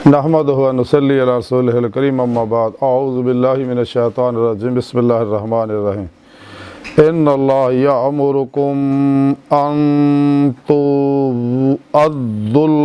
नहमदुहु व नुसल्ली अला रसूलिहिल करीम अम्मा बाद अऊज़ु बिल्लाहि मिनश शैतानिर रजीम बिस्मिल्लाहिर रहमानिर रहीम इन्नल्लाह यअमुरुकुम अन तुअद्दुल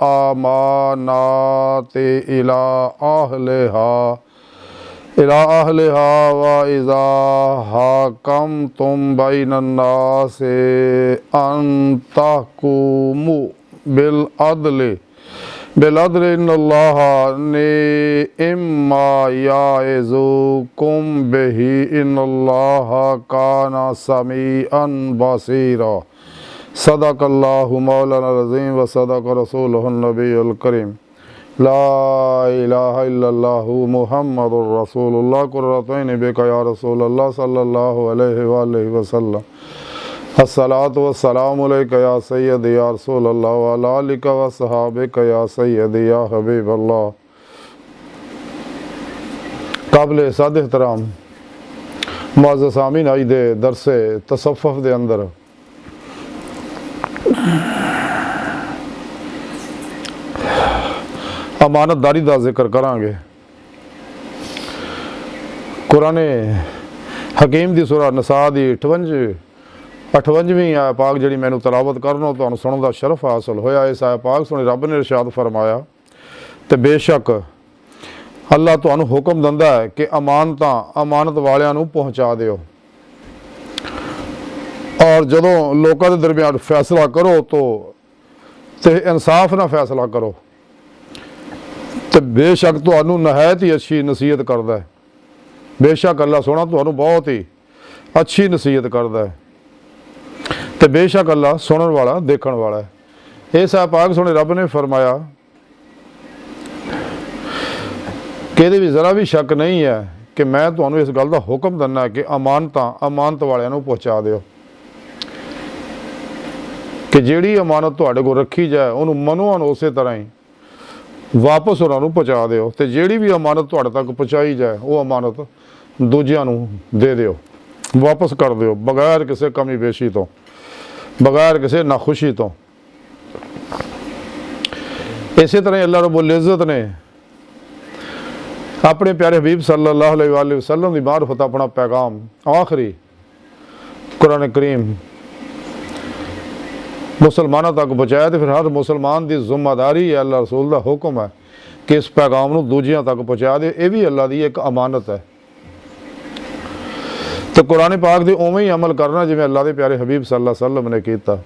अमानाति इला अहलिहा व इज़ा हकमतुम बैनन नासि अन तहकुमु बिल अदल इन्नल्लाह निअम्मा याइज़ुकुम बिही इन्नल्लाह काना समीअन बसीरा सदक़ल्लाहु मौलाना अज़ीम व सदक़ रसूलुहुन नबियुल करीम ला इलाहा इल्लल्लाहु मुहम्मदुर रसूलुल्लाह कुर्रतैन बिका या रसूलल्लाह सल्लल्लाहु अलैहि व आलिहि वसल्लम अस्सलातु वस्सलामु अलैका या सय्यदी या रसूलल्लाह व अला आलिका व सहाबिका या सय्यदी या हबीबल्लाह। काबिल साद एहतराम मुअज़्ज़ज़ सामीन आज दे दरसे तसव्वुफ़ दे अंदर अमानतदारी का जिक्र करांगे। कुरान हकीम की सूरह निसा की 58वीं आया पाक जी मैनू तलावत करना तो सुनने का शरफ हासिल होया। इस आया पाक सुनी रब ने इरशाद फरमाया तो बेशक अल्लाह तुहानू हुक्म दिंदा है कि अमानत वालियां नू पहुँचा दिओ और जदों लोगों के दरमियान फैसला करो तो इंसाफ ना फैसला करो तो बेशक तुहानू नहायत ही अच्छी नसीहत करदा है। बेशक अल्लाह सोना तुहानू बहुत ही अच्छी नसीहत करदा है तो बेशक अल्लाह सुनने वाला देखने वाला है। इस पाक सुने रब ने फरमाया कि ये भी ज़रा भी शक नहीं है कि मैं तुहानू इस गल का हुक्म दिना है कि अमानत वालियां नू पहुँचा दिओ कि जिहड़ी अमानत तुहाडे कोल रखी जाए उन्होंने मनोन उस तरह ही वापस उन्होंने पहुँचा दिओ तो जिहड़ी भी अमानत तुहाडे तक पहुँचाई जाए वो अमानत दूजियां नू दे दिओ, वापस कर दिओ बगैर किसी कमी पेशी तो, बगैर किसी नाखुशी तो। इसी तरह अल्लाह रब्बुल इज़्ज़त ने अपने प्यारे हबीब सल्लल्लाहु अलैहि वसल्लम की मार्फत अपना पैगाम आखिरी कुरान करीम मुसलमानों तक पहुँचाया। तो फिर हर मुसलमान की जिम्मेदारी है, अल्लाह रसूल का हुक्म है कि इस पैगाम को दूजियां तक पहुँचा दे। यह भी अल्लाह की एक अमानत है। तो कुरान पाक दे उवें ही अमल करना जिवें अल्लाह के प्यारे हबीब सल्लल्लाहु अलैहि वसल्लम ने किया।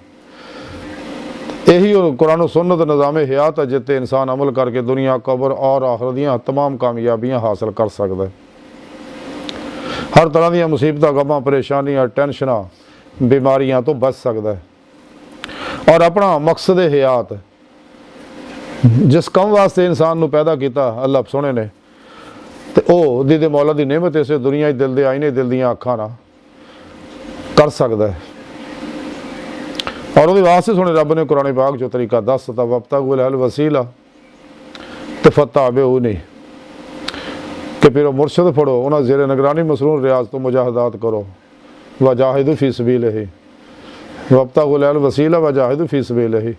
यही कुरान सुन्नत निज़ाम हयात है जिते इंसान अमल करके दुनिया कब्र और आखिरत दी तमाम कामयाबियां हासिल कर सकता है। हर तरह दी मुसीबत गमां परेशानियां टेंशनां बीमारियां तो बच सकता है और अपना मकसद हयात जिस कम वास्ते इंसान को पैदा किया अल्लाह सोने ने तो वह दीदे मौला की नेमत इस दुनिया दिल दे आईने दिल दियाँ अखां ना कर सकता है। और वो वास्ते सोने रब ने कुरान पाक जो तरीका दस ता वब्तगू लल वसीला तो फत्तबिऊ नहीं कि फिर मुर्शद फड़ो उन्हें ज़ेरे निगरानी मसरून रियाज तो मुजाहिदात करो वजाहिदु फी सबीलिही वब्तगू लल वसीला वजाहिदु फी सबीलिही।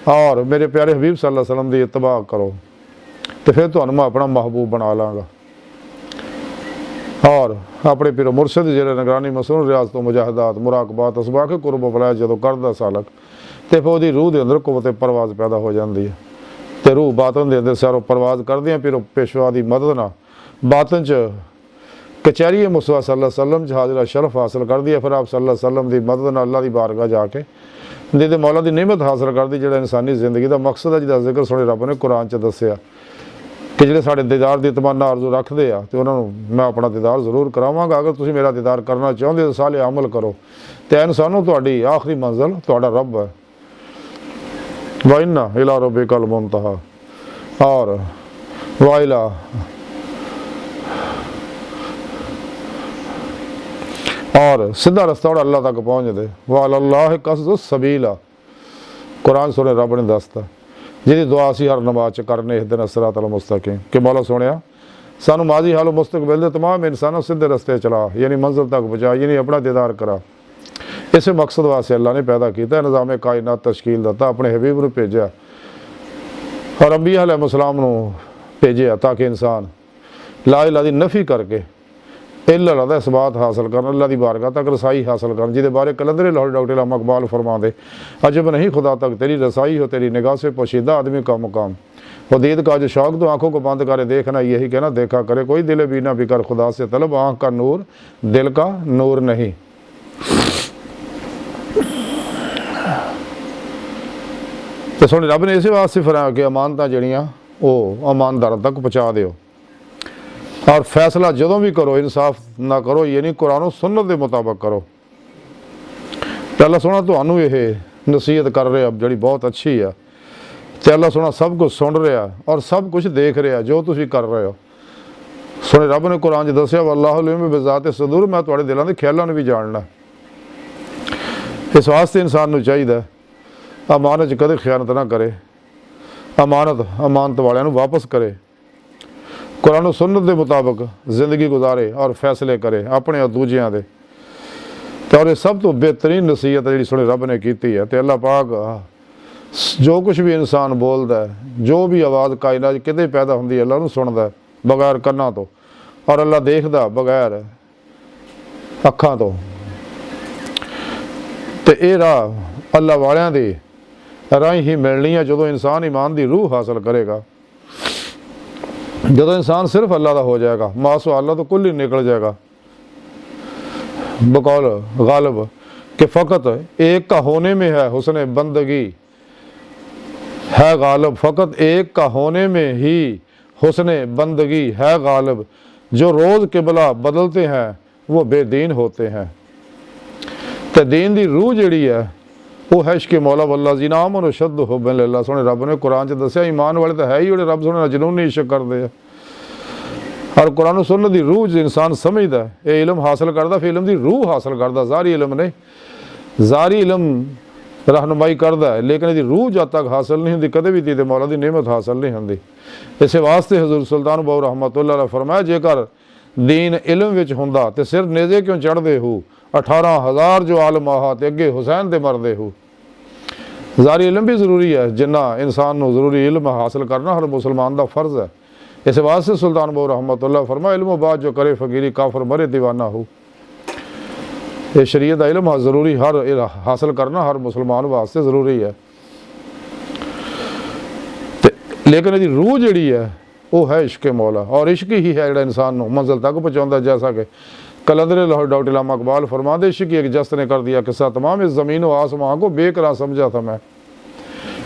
और मेरे प्यारे हबीब सल्लल्लाहु अलैहि वसल्लम की इत्तबा करो तो फिर तुहानू मैं अपना महबूब बना लाँगा और अपने पिरो मुर्शद जेरे निगरानी मसरून रियाज तो मुजाहिदात मुराकबात असबाक कुर्ब वलायत जो करदा सालक तो फिर वो रूह के अंदर कुव्वत परवाज पैदा हो जाती है तो रूह बातन के अंदर सैरो परवाज करदी है। फिर पेशवा की मदद ना बातन च कचहरी मुस्तफा सल्लल्लाहु अलैहि वसल्लम हाजिरा शरफ हासिल करती है। फिर आप सल्लल्लाहु अलैहि वसल्लम की मदद ना अल्लाह की बारगाह जाके दीदे मौला की नेमत हासिल करती जो इंसानी जिंदगी का मकसद है जिसका जिक्र सुने रब ने कुरान च दस्सिया कि जो साढ़े दीदार की तमन्ना आरजू रखते हैं तो उन्होंने मैं अपना दीदार जरूर करावांगा। अगर तुम मेरा दीदार करना चाहते हो तो साले अमल करो तो इंसानों तुहाडी आखिरी मंजिल तुहाडा रब है। वाइन्ना इला रब्बिकल मुंतहा और वाइला और सीधा रास्ता और अल्लाह तक पहुँच दे वालल्लाह कसदुस सबीला कुरान सुने रब ने दसता जिहदी दुआ असीं हर नमाज च करने इस दिन सिरातल मुस्तकीम कि मौला सुनिया सानू माजी हाल मुस्तकबिल दे तमाम इंसानों सीधे रस्ते चला यानी मंजिल तक पहुँचा यानी अपना दीदार करा। इस मकसद वास्ते अल्लाह ने पैदा किया निज़ाम कायनात तश्कील दिता अपने हबीब नूं भेजा और अंबिया अलैहिस्सलाम नूं भेजिया ताकि इंसान ला इलाहा दी नफ़ी करके इल्ला दा इसबात हासिल करन, अल्लाह दी बारगाह तक रसाई हासिल करन, जिहदे बारे कलंदर लाहौर डॉक्टर इल्हाम इकबाल फरमांदे, अजब नहीं खुदा तक तेरी रसाई हो, तेरी निगाह से पोशीदा आदमी का मुकाम, वो दीद का जो शौक तो आंखों को बंद करे देखना, यही कहना देखा करे, कोई दिल बीना भी कर खुदा से तलब, आँख का नूर दिल का नूर नहीं। तो सुन रब ने इस वास्ते फरमाया कि अमानत जड़ियाँ वो ईमानदारों तक पहुँचा दिओ, और फैसला जदों भी करो इंसाफ ना करो, ये नहीं कुरान सुन्नत के मुताबिक करो। तो अल्लाह सोहना तुहानू ये नसीहत कर रहा जी बहुत अच्छी है, तो अल्लाह सोहना सब कुछ सुन रहा और सब कुछ देख रहा जो तुम कर रहे हो। सुने रब ने कुरान दसिया वल्लाहु अलीम बिज़ात सदूर, मैं तुहाडे दिलों के ख्यालों भी जानना। इस वास्ते इंसान को चाहिए अमानत कदे खयानत ना करे, अमानत वालियां नूं वापस करे, कुरान सुन्नत के मुताबिक जिंदगी गुजारे और फैसले करे अपने और दूजियां दे। तो और सब तो बेहतरीन नसीहत है जी सुने रब ने की है। तो अल्लाह पाक जो कुछ भी इंसान बोलता है, जो भी आवाज़ कायनात किते पैदा होंदी है, अल्लाह नूं सुनदा है बगैर कन्नां तो, और अल्लाह देखदा बगैर अखां तो। तो ये राह अल्लाह वालियां दी राही ही मिलनी है जदों इंसान ईमान की रूह हासिल करेगा। जदों इंसान सिर्फ अल्लाह का हो जाएगा, मासो अल्लाह तो कुल ही निकल जाएगा। बकौल गालिब कि फ़कत एक का होने में है हुस्न बंदगी, है गालिब फ़कत एक का होने में ही हुस्न बंदगी है गालिब, जो रोज़ किबला बदलते हैं वो बेदीन होते हैं। तो दीन की रूह जिहड़ी है वो है इश्क मौला वल्ला जी नाम और शद हुब्बन लिल्लाह। सोने रब ने कुरान च दसिया ईमान वाले तो है ही जोड़े रब सोने जुनूनी इश्क करते हैं। और कुरान सुन्नत की रूह इंसान समझदा है, ये इलम हासिल करता, फिर इलम की रूह हासिल करता, ज़ारी इलम नहीं, ज़ारी इलम रहनुमाई करता है, लेकिन इसकी रूह जब तक हासिल नहीं होंगी कदे भी दीदे मौला की नेमत हासिल नहीं होंगी। इस वास्ते हजूर सुल्तान बहु रहमतुल्लाह अलैह फरमाया, जेकर दीन इलम विच हुंदा ते सिर नेज़े क्यों चढ़दे हो, 18,000 जो आलम आहा ते अगे हुसैन दे मरदे हो। ज़ारी इलम भी ज़रूरी है, जिन्ना इंसान को ज़रूरी इल्म हासिल करना हर मुसलमान का फर्ज है। इस वास्ते सुल्तान बहु रहमतुल्लाह फरमाया, इल्म बाद जो करे फ़कीरी काफर मरे दीवाना हो। ये शरीयत का इल्म ज़रूरी हर हासिल करना हर मुसलमान वास्ते ज़रूरी है। लेकिन इसकी रूह जिहड़ी है वो है इश्क मौला, और इश्क ही है जो इंसान को मंजिल तक पहुँचाता। जैसा कि कलंदर लाहौर डॉक्टर इल्हाम इकबाल फरमाते, इश्क एक जस्त ने कर दिया किस्सा तमाम, इस ज़मीन व आसमां को बेकरार समझा था मैं।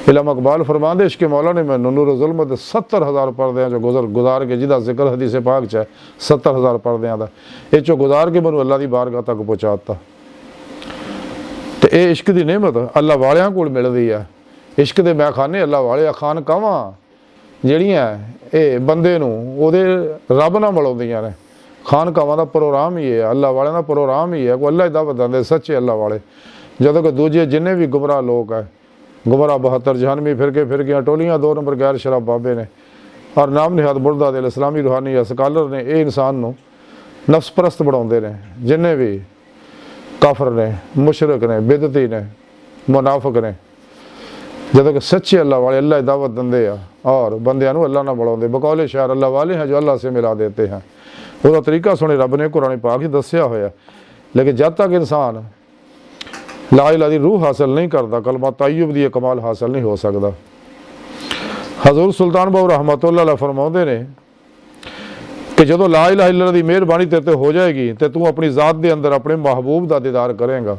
इल्हाम इकबाल फरमाते, इश्क मौला ने मैनू नूर ज़ुल्म दे 70,000 पर्दे जो गुजार के, जिदा जिक्र हदीस पाक च है 70,000 पर्दों का, ये चो गुजार के मैनू अल्लाह की बारगाह तक पहुँचाता। तो ये इश्क की नेमत अल्लाह वालियां कोल मिलदी है। इश्क दे मैं खाने अल्लाह वाले खान कावां ਜਿਹੜੀਆਂ ਇਹ ਬੰਦੇ ਨੂੰ ਉਹਦੇ ਰੱਬ ਨਾਲ ਮਿਲਾਉਂਦੀਆਂ ਨੇ। ਖਾਨਕਾਵਾਂ ਦਾ ਪ੍ਰੋਗਰਾਮ ਹੀ ਹੈ, ਅੱਲਾ ਵਾਲਿਆਂ ਦਾ ਪ੍ਰੋਗਰਾਮ ਹੀ ਹੈ, ਕੋਈ ਅੱਲਾ ਦਾ ਵਧਾਉਂਦੇ ਸੱਚੇ ਅੱਲਾ ਵਾਲੇ। ਜਦੋਂ ਕਿ ਦੂਜੇ ਜਿੰਨੇ ਵੀ ਗੁਮਰਾਹ ਲੋਕ ਹੈ, ਗੁਮਰਾਹ 72 ਜਹਾਨਵੀ फिर गया टोलियाँ 2 नंबर गैर शराब बाबे ने और नाम निहाद बुरदा दिल इस्लामी रूहानी स्कॉलर ने ये इंसान को नफ्स परस्त बनाते हैं। जिन्हें भी काफर ने, मुशरक ने, बिदती ने, मुनाफिक ने, जदों कि सच्चे अल्लाह वाले अल्लाह की दावत देंगे और बंदियां अल्लाह ना बुलाते। बकौले शायर अल्लाह वाले हैं जो अल्लाह से मिला देते हैं। उसका तरीका सुने रब ने कुरान पाक ही दसिया होया। लेकिन जब तक इंसान ला इलाहा दी रूह हासिल नहीं करता, कलमा तय्यब दी कमाल हासिल नहीं हो सकता। हजूर सुल्तान बहु रहमतुल्लाह अलैह फरमाते ने कि जो ला इलाहा इल्लल्लाह दी मेहरबानी तेरे ते हो जाएगी तो तू अपनी ज़ात के अंदर अपने महबूब का दीदार करेगा।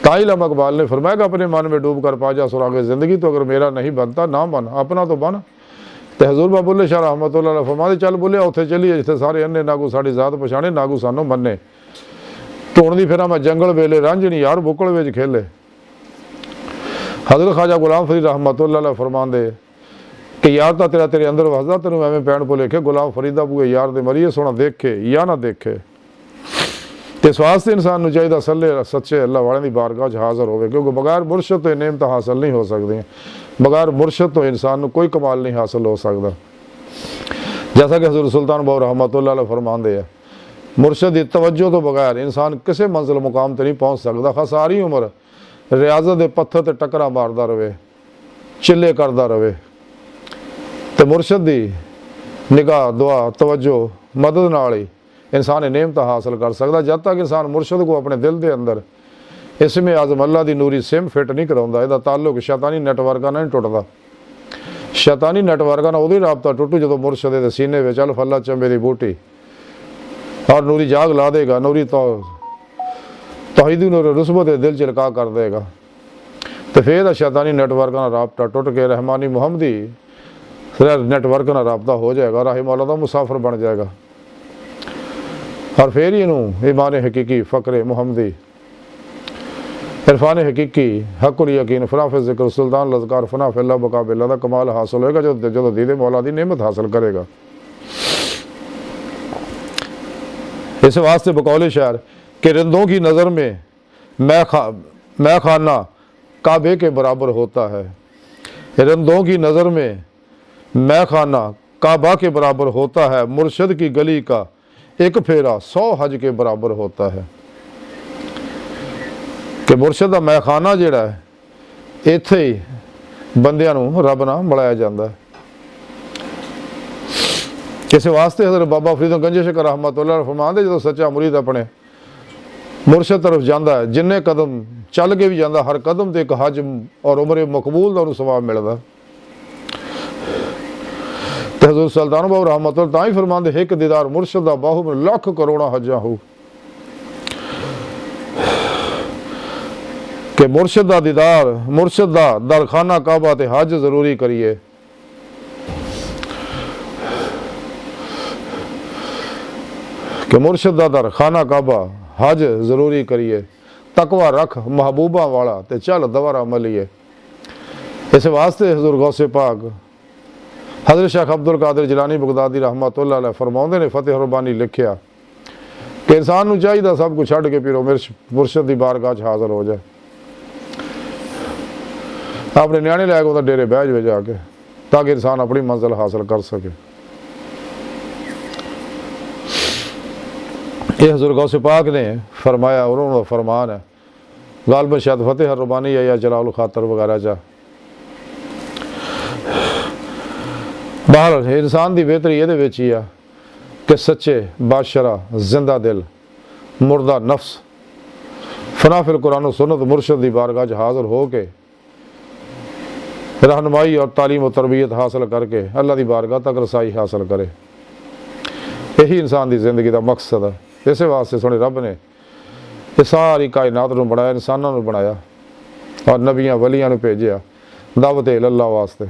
ताई इल्हाम इकबाल ने फरमाया कि अपने मन में डूब कर पा जा सुरागे ज़िंदगी, तो अगर मेरा नहीं बनता ना बन, अपना तो बन। तो हजूर बाबुल्ले शाह रहमतुल्लाह अलैह फरमाते, चल बोले उत्थे चलीए जिथे सारे अन्ने ना को साड़ी ज़ात पछाणे ना को सानू मन्ने। ढूंढदी फिरा मैं जंगल वेले रांझणी यार बुकल विच खेले। हज़रत ख्वाजा गुलाम फरीद रहमतुल्लाह अलैह फरमाते कि यार तो तेरा तेरे अंदर वसदा, तेनों एवें पैण भुलेखे गुलाम फरीदा बूए यार दे मरीए सोना देखे या ना देखे। तो इस वास्ते इंसान को चाहिए सल्ले सच्चे अल्लाह वाले की बारगाह हाज़र होवे, क्योंकि बगैर मुर्शद तो नेमत हासिल नहीं हो सकती। बगैर मुर्शद तो इंसान को कोई कमाल नहीं हासिल हो सकता। जैसा कि हज़रत सुल्तान बहु रहमतुल्लाह अलैह फरमाते हैं, मुर्शद की तवज्जो तो बगैर इंसान किसी मंजिल मुकाम पर नहीं पहुँच सकता। खास सारी उम्र रियाजत के पत्थर ते टकरा मारदा रहे, चिल्ले करता रहे, ਤੇ ਮੁਰਸ਼ਦ ਦੀ ਨਿਗਾਹ ਦੁਆ ਤਵੱਜੋ ਮਦਦ ਨਾਲ ਹੀ इंसान नेमत हासिल कर सकता। जब तक इंसान मुर्शद को अपने दिल के अंदर इसमें आज़म अल्लाह की नूरी सिम फिट नहीं कराता, इसका ताल्लुक शैतानी नैटवर्कों नहीं टुटता। शैतानी नैटवर्कों उदो ही राबता टुटू जो मुर्शद के सीने में चल फला चंबे की बूटी और नूरी जाग ला देगा, नूरी तौहीदी नूर रुस्बत दिल चिलका कर देगा। तो फिर शैतानी नैटवर्कों राबता टुट के रहमानी मुहम्मदी नैटवर्क का राबता हो जाएगा, राही मौला का मुसाफिर बन जाएगा। और फिर इनू ईमान हकीकी फ़क्र मुहम्मदी इरफान हकीकी हकुल यकीन फनाफ ज़िक्र सुल्तान लज़कार फनाफ अल्लाह बकाबिल्ला का कमाल हासिल होएगा जो जो दीदे मौला की नेमत हासिल करेगा। इस वास्ते बकौल शायर कि रिंदों की नज़र में मैं खाना काबे के बराबर होता है। रिंदों की नज़र में मैं खाना काबा के बराबर होता है। मुर्शद की गली का एक फेरा 100 हज के बराबर होता है। कि मुर्शद का मैखाना जिहड़ा है इत्थे ही बंदियां नूं रब नाल मिलाया जाता है। किसी वास्ते हज़रत बाबा फरीद गंज शकर रहमतुल्लाह फरमांदे जो सच्चा मुरीद अपने मुर्शद तरफ जाता है, जिन्ने कदम चल के भी जाता, हर कदम ते एक हज और उमरे मकबूल का सवाब मिलता। तो हज़ूर सुल्तान बाबू रहमतुल्लाह तां ही फरमांदे एक दीदार मुर्शद दा बाहु में लख करोड़ा हजा हो। कि मुर्शद दा दीदार मुर्शद दा दरखाना काबा ते हज जरूरी करिए। कि मुर्शद दा दरखाना काबा हज जरूरी करिए। तकवा रख महबूबा वाला ते चल दवारा मलिए। इस वास्ते हज़ूर गौसे पाक हज़रत शेख अब्दुल कादिर जिलानी बगदादी रहमतुल्लाह अलैह फरमाउंदे ने फतेह रब्बानी लिखिया कि इंसान नूं चाहिदा सब कुछ छड्ड के पीरो मुर्शद की बारगाह च हाज़िर हो जाए। अपने न्याणे लैके उहदा डेरे बह जाए जाके, ताकि इंसान अपनी मंजिल हासिल कर सके। ये हज़ूर गौसे पाक ने फरमाया, उन्होंने फरमान है गालिबन शायद फतेह रब्बानी या जलाल खातर वगैरह चा। बहर इंसान की बेहतरी ये ही आ कि सच्चे बादशाह जिंदा दिल मुर्दा नफ्स फनाफिल कुरान सुन्नत मुर्शद की बारगाह च हाज़िर हो के रहनुमाई और तालीम और तरबियत हासिल करके अल्लाह की बारगाह तक रसाई हासिल करे। यही इंसान की जिंदगी का मकसद है। इस वास्ते सोने रब ने ये सारी कायनात नूं बनाया, इंसानों नूं बनाया और नबियां वलियां नूं भेजिया दावत अल्लाह वास्ते।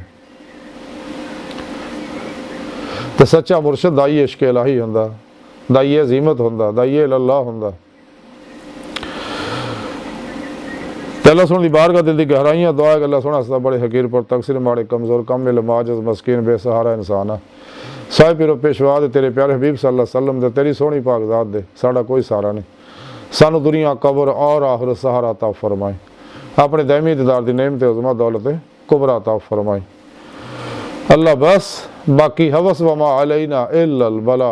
तो सच्चा मुर्शद दाई इश्क इलाही हुंदा, दाई अजीमत हुंदा, दाई अल्लाह हुंदा। अल्लाह सोने की बारगाह दिल की गहराइयां दुआ है। अल्लाह सोना असदा बड़े हकीर पर तकसीर माड़े कमज़ोर कम मिल माजज़ मस्कीन बेसहारा इंसान है। साहिब पीरो पेशवा दे तेरे प्यारे हबीब सल्लल्लाहु अलैहि वसल्लम दे तेरी सोहनी पाक ज़ात दे साड़ा कोई सहारा नहीं। सानू दुनिया कबर और आखिरत सहारा अता फरमाए। अपने दायमी दीदार दी नेमत उज़मा दौलत कुबरा अता फरमाए। अल्लाह बस बाकी हवस वमा अलैना इल्लल बला।